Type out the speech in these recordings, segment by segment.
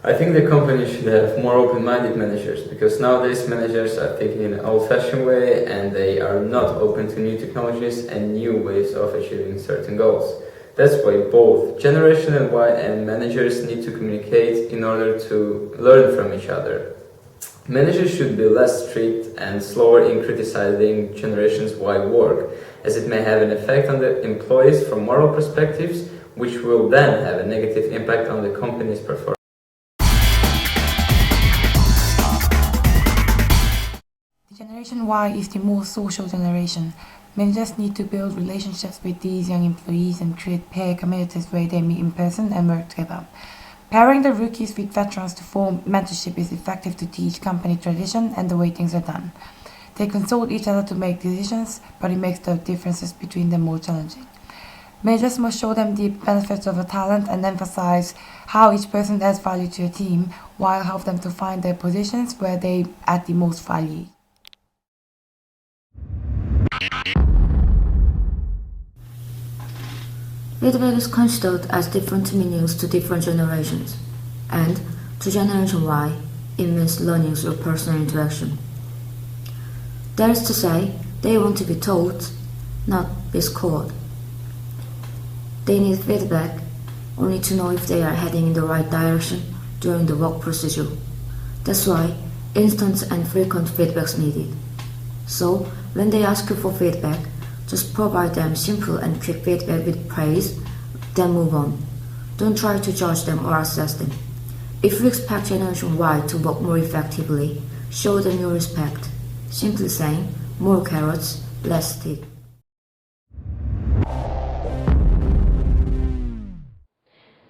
I think the company should have more open-minded managers because nowadays managers are thinking in an old-fashioned way and they are not open to new technologies and new ways of achieving certain goals. That's why both Generation Y and managers need to communicate in order to learn from each other. Managers should be less strict and slower in criticizing Generations Y work, as it may have an effect on the employees from moral perspectives, which will then have a negative impact on the company's performance. Generation Y is the more social generation. Managers need to build relationships with these young employees and create peer communities where they meet in person and work together. Pairing the rookies with veterans to form mentorship is effective to teach company tradition and the way things are done. They consult each other to make decisions, but it makes the differences between them more challenging. Managers must show them the benefits of a talent and emphasize how each person adds value to a team, while help them to find their positions where they add the most value. Feedback is considered as different meanings to different generations, and to Generation Y, it means learning through personal interaction. That is to say, they want to be told, not be scored. They need feedback only to know if they are heading in the right direction during the work procedure. That's why instant and frequent feedback is needed. So, when they ask you for feedback, just provide them simple and quick feedback with praise, then move on. Don't try to judge them or assess them. If you expect Generation Y to work more effectively, show them your respect. Simply saying, more carrots, less stick.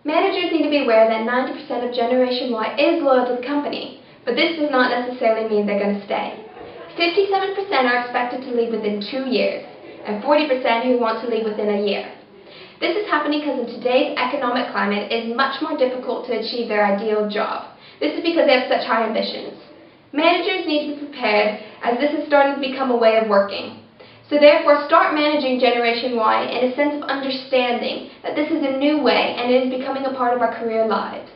Managers need to be aware that 90% of Generation Y is loyal to the company, but this does not necessarily mean they're going to stay. 57% are expected to leave within 2 years, and 40% who want to leave within a year. This is happening because in today's economic climate, it is much more difficult to achieve their ideal job. This is because they have such high ambitions. Managers need to be prepared, as this is starting to become a way of working. So therefore, start managing Generation Y in a sense of understanding that this is a new way and it is becoming a part of our career lives.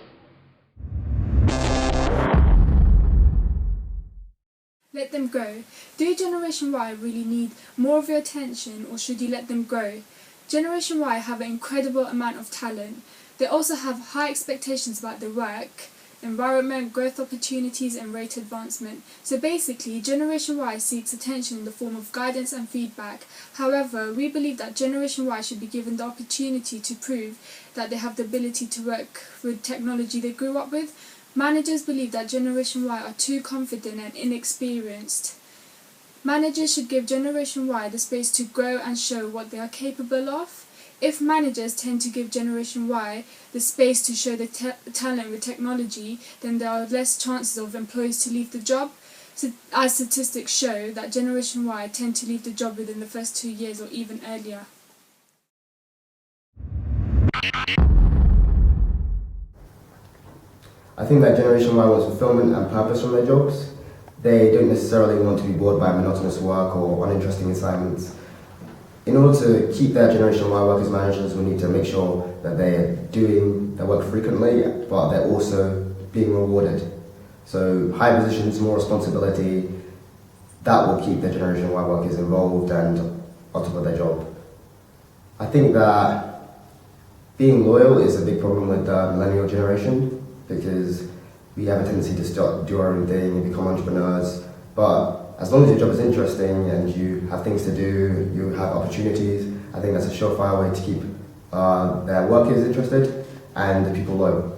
Let them go. Do Generation Y really need more of your attention, or should you let them go? Generation Y have an incredible amount of talent. They also have high expectations about their work, environment, growth opportunities and rate advancement. So basically, Generation Y seeks attention in the form of guidance and feedback. However, we believe that Generation Y should be given the opportunity to prove that they have the ability to work with technology they grew up with. Managers believe that Generation Y are too confident and inexperienced. Managers should give Generation Y the space to grow and show what they are capable of. If managers tend to give Generation Y the space to show their talent with technology, then there are less chances of employees to leave the job. So, as statistics show that Generation Y tend to leave the job within the first 2 years or even earlier. I think that Generation Y wants fulfillment and purpose from their jobs. They don't necessarily want to be bored by monotonous work or uninteresting assignments. In order to keep their Generation Y workers managers, we need to make sure that they're doing their work frequently, but they're also being rewarded. So high positions, more responsibility, that will keep the Generation Y workers involved and on top of their job. I think that being loyal is a big problem with the millennial generation, because we have a tendency to start do our own thing and become entrepreneurs. But as long as your job is interesting and you have things to do, you have opportunities, I think that's a surefire way to keep their workers interested and the people loyal.